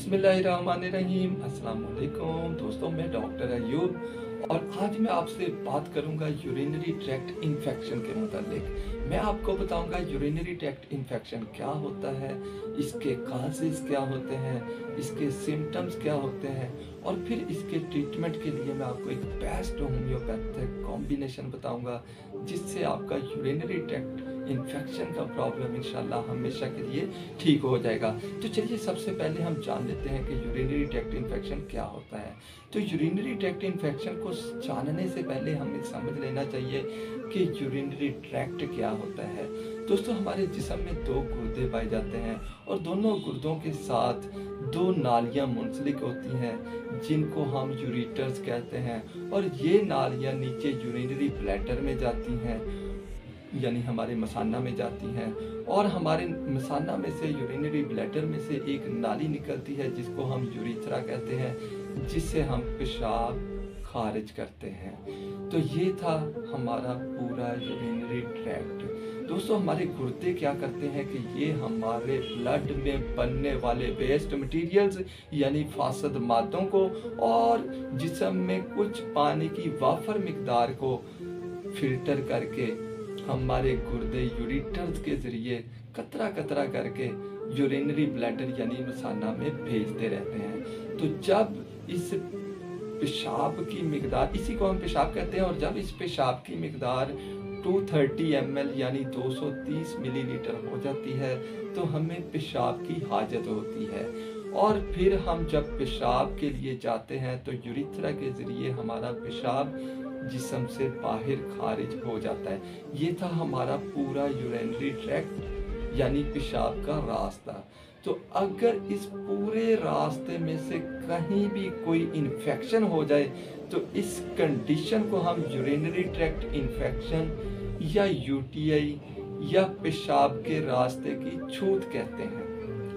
बिस्मिल्लाहिर्रहमानिर्रहीम। अस्सलाम वालेकुम दोस्तों, मैं डॉक्टर अयूब और आज मैं आपसे बात करूंगा यूरिनरी ट्रैक्ट इन्फेक्शन के मुतालिक। मैं आपको बताऊंगा यूरिनरी ट्रैक्ट इन्फेक्शन क्या होता है, इसके काजेस क्या होते हैं, इसके सिम्टम्स क्या होते हैं और फिर इसके ट्रीटमेंट के लिए मैं आपको एक बेस्ट होम्योपैथिक कॉम्बिनेशन बताऊंगा जिससे आपका यूरिनरी ट्रैक्ट इन्फेक्शन का प्रॉब्लम इंशाल्लाह हमेशा के लिए ठीक हो जाएगा। तो चलिए सबसे पहले हम जान लेते हैं कि यूरिनरी ट्रैक्ट इन्फेक्शन क्या होता है। तो यूरिनरी ट्रैक्ट इन्फेक्शन को जानने से पहले हमें समझ लेना चाहिए कि यूरिनरी ट्रैक्ट क्या होता है। दोस्तों, हमारे जिस्म में दो गुर्दे पाए जाते हैं और दोनों गुर्दों के साथ दो नालियां मुंसलिक होती हैं जिनको हम यूरिटर्स कहते हैं और ये नालियां नीचे यूरिनरी ब्लैडर में जाती हैं, यानी हमारे मसाना में जाती हैं और हमारे मसाना में से यूरिनरी ब्लैडर में से एक नाली निकलती है जिसको हम यूरिथ्रा कहते हैं, जिससे हम पेशाब खारिज करते हैं। तो ये था हमारा पूरा यूरिनरी ट्रैक्ट। दोस्तों, हमारे गुर्दे क्या करते हैं कि ये हमारे ब्लड में बनने वाले वेस्ट मटेरियल्स यानी फासद मादों को और जिस्म में कुछ पानी की वाफर मिकदार को फिल्टर करके हमारे गुर्दे यूरिटर्स के जरिए कतरा कतरा करके यूरिनरी ब्लैडर यानी मसाना में भेजते रहते हैं। तो जब इस पेशाब की मिकदार, इसी को हम पेशाब कहते हैं, और जब इस पेशाब की मिकदार 230 ml यानी 230 मिलीलीटर हो जाती है तो हमें पेशाब की हाजत होती है और फिर हम जब पेशाब के लिए जाते हैं तो यूरिथ्रा के जरिए हमारा पेशाब जिस्म से बाहर खारिज हो जाता है। ये था हमारा पूरा यूरिनरी ट्रैक्ट यानी पेशाब का रास्ता। तो अगर इस पूरे रास्ते में से कहीं भी कोई इन्फेक्शन हो जाए तो इस कंडीशन को हम यूरिनरी ट्रैक्ट इन्फेक्शन या यूटीआई या पेशाब के रास्ते की छूत कहते हैं।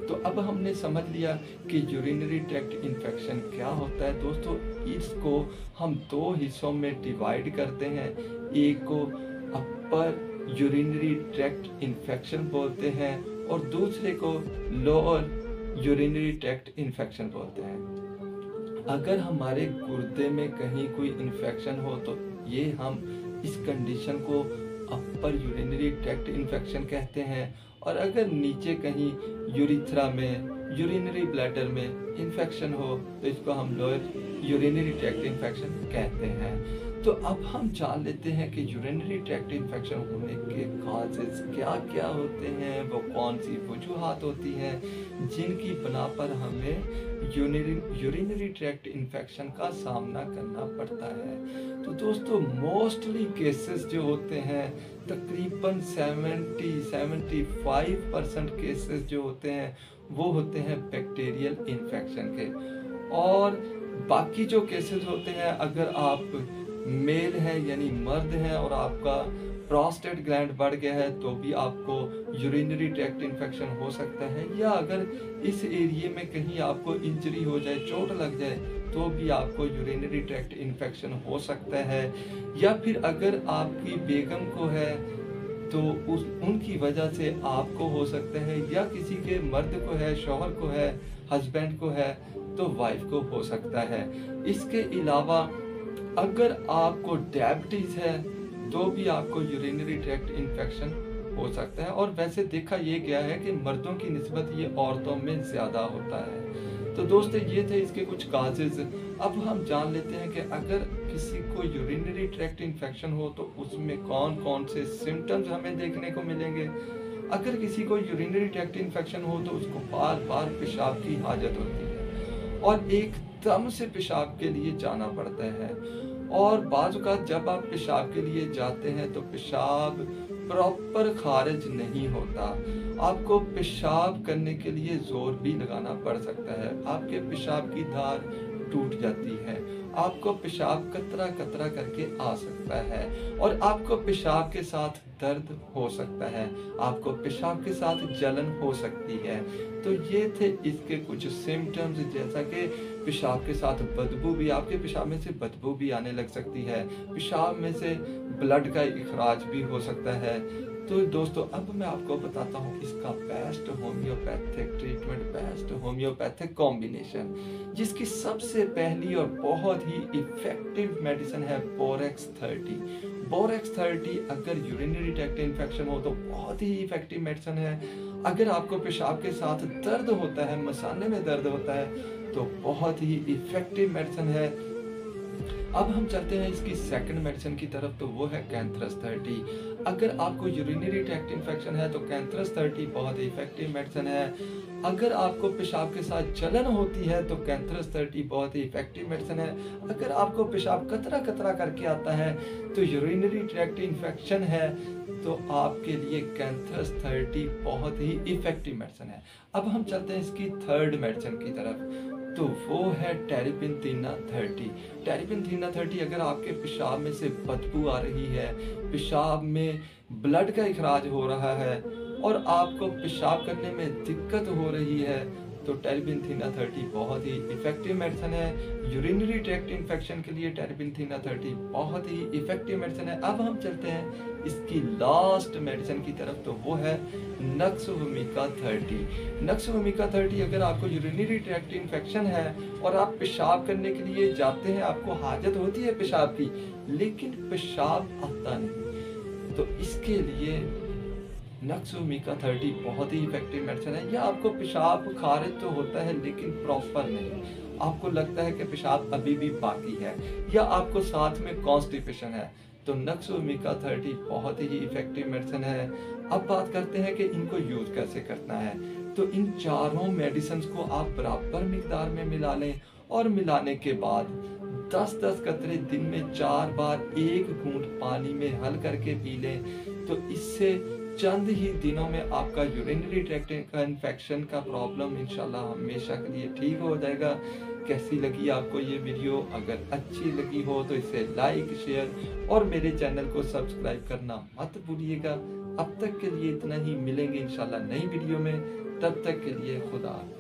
तो अब हमने समझ लिया कि यूरिनरी ट्रैक्ट इन्फेक्शन क्या होता है। दोस्तों, इसको हम दो हिस्सों में डिवाइड करते हैं। एक को अपर यूरिनरी ट्रैक्ट इन्फेक्शन बोलते हैं और दूसरे को लोअर यूरिनरी ट्रैक्ट इन्फेक्शन बोलते हैं। अगर हमारे गुर्दे में कहीं कोई इन्फेक्शन हो तो ये हम इस कंडीशन को अपर यूरिनरी ट्रैक्ट इन्फेक्शन कहते हैं और अगर नीचे कहीं यूरिथ्रा में यूरिनरी ब्लैडर में इन्फेक्शन हो तो इसको हम लोअर यूरिनरी ट्रैक्ट इन्फेक्शन कहते हैं। तो अब हम जान लेते हैं कि यूरिनरी ट्रैक्ट इन्फेक्शन होने के काजेस क्या क्या होते हैं, वो कौन सी वजूहात होती हैं जिनकी बना पर हमें यूरिनरी ट्रैक्ट इन्फेक्शन का सामना करना पड़ता है। तो दोस्तों, मोस्टली केसेस जो होते हैं तकरीबन 70-75% केसेस जो होते हैं वो होते हैं बैक्टीरियल इन्फेक्शन के, और बाकी जो केसेस होते हैं अगर आप मेल हैं यानी मर्द हैं और आपका प्रोस्टेट ग्लैंड बढ़ गया है तो भी आपको यूरिनरी ट्रैक्ट इन्फेक्शन हो सकता है, या अगर इस एरिया में कहीं आपको इंजरी हो जाए, चोट लग जाए तो भी आपको यूरिनरी ट्रैक्ट इन्फेक्शन हो सकता है, या फिर अगर आपकी बेगम को है तो उनकी वजह से आपको हो सकता है, या किसी के मर्द को है, शौहर को है, हस्बैंड को है तो वाइफ को हो सकता है। इसके अलावा अगर आपको डायबिटीज है तो भी आपको यूरिनरी ट्रैक्ट इन्फेक्शन हो सकता है, और वैसे देखा ये गया है कि मर्दों की निस्बत ये औरतों में ज़्यादा होता है। तो दोस्तों, ये थे इसके कुछ काजेज। अब हम जान लेते हैं कि अगर किसी को यूरिनरी ट्रैक्ट इन्फेक्शन हो तो उसमें कौन कौन से सिम्टम्स हमें देखने को मिलेंगे। अगर किसी को यूरिनरी ट्रैक्ट इन्फेक्शन हो तो उसको बार बार पेशाब की हाजत होती है और एकदम से पेशाब के लिए जाना पड़ता है, और बाज़ औक़ात जब आप पेशाब के लिए जाते हैं तो पेशाब प्रॉपर खारिज नहीं होता, आपको पेशाब करने के लिए जोर भी लगाना पड़ सकता है, आपके पेशाब की धार टूट जाती है, आपको पेशाब कतरा कतरा करके आ सकता है और आपको पेशाब के साथ दर्द हो सकता है, आपको पेशाब के साथ जलन हो सकती है। तो ये थे इसके कुछ सिम्टम्स, जैसा कि पेशाब के साथ बदबू भी, आपके पेशाब में से बदबू भी आने लग सकती है, पेशाब में से ब्लड का इखराज भी हो सकता है, तो दोस्तों अब मैं आपको बताता हूँ इसका best homeopathic treatment, best homeopathic combination, जिसकी सबसे पहली और बहुत ही इफेक्टिव मेडिसिन है बोरेक्स 30। बोरेक्स 30 अगर यूरिनरी ट्रैक्ट इन्फेक्शन हो तो बहुत ही इफेक्टिव मेडिसिन है। अगर आपको पेशाब के साथ दर्द होता है, मसाने में दर्द होता है, तो बहुत ही इफेक्टिव मेडिसिन है। अब हम चलते हैं इसकी सेकंड मेडिसिन की तरफ, तो वो है कैंथरस 30। अगर आपको यूरिनरी ट्रैक्ट इन्फेक्शन है तो कैंथरस 30 बहुत ही इफेक्टिव मेडिसिन है। अगर आपको पेशाब के साथ जलन होती है तो कैंथरस 30 बहुत ही इफेक्टिव मेडिसिन है। अगर आपको पेशाब कतरा कतरा करके आता है तो यूरिनरी ट्रैक्ट इन्फेक्शन है, तो आपके लिए कैंथरस 30 बहुत ही इफेक्टिव मेडिसिन है। अब हम चलते हैं इसकी थर्ड मेडिसिन की तरफ, तो वो है टेरिपेंथिना 30। टेरिपेंथिना 30 अगर आपके पेशाब में से बदबू आ रही है, पेशाब में ब्लड का इखराज हो रहा है और आपको पेशाब करने में दिक्कत हो रही है, तो टेरिपेंथिना 30 बहुत ही इफेक्टिव मेडिसिन है। यूरिनरी ट्रैक्ट इन्फेक्शन के लिए टेरिपेंथिना 30 बहुत ही इफेक्टिव मेडिसिन है। अब हम चलते हैं इसकी लास्ट मेडिसिन की तरफ, तो वो है नक्स वोमिका 30। नक्स वोमिका 30 अगर आपको यूरिनरी ट्रैक्ट इन्फेक्शन है और आप पेशाब करने के लिए जाते हैं, आपको हाजत होती है पेशाब की, लेकिन पेशाब आता नहीं, तो इसके लिए नक्स वोमिका 30 बहुत ही इफेक्टिव मेडिसिन है। या आपको पेशाब खारिज तो होता है लेकिन प्रॉपर नहीं, आपको लगता है कि पेशाब अभी भी बाकी है, या आपको साथ में कॉन्स्टिपेशन है, तो नक्स वोमिका 30 बहुत ही इफेक्टिव मेडिसिन है। अब बात करते हैं कि इनको यूज कैसे करना है। तो इन चारों मेडिसिन को आप बराबर मिकदार में मिला लें और मिलाने के बाद 10-10 कतरे दिन में 4 बार 1 घूंट पानी में हल करके पी लें, तो इससे चंद ही दिनों में आपका यूरिनरी ट्रैक्ट का इन्फेक्शन का प्रॉब्लम इंशाल्लाह हमेशा के लिए ठीक हो जाएगा। कैसी लगी आपको ये वीडियो? अगर अच्छी लगी हो तो इसे लाइक, शेयर और मेरे चैनल को सब्सक्राइब करना मत भूलिएगा। अब तक के लिए इतना ही, मिलेंगे इंशाल्लाह नई वीडियो में, तब तक के लिए खुदा हाफिज़।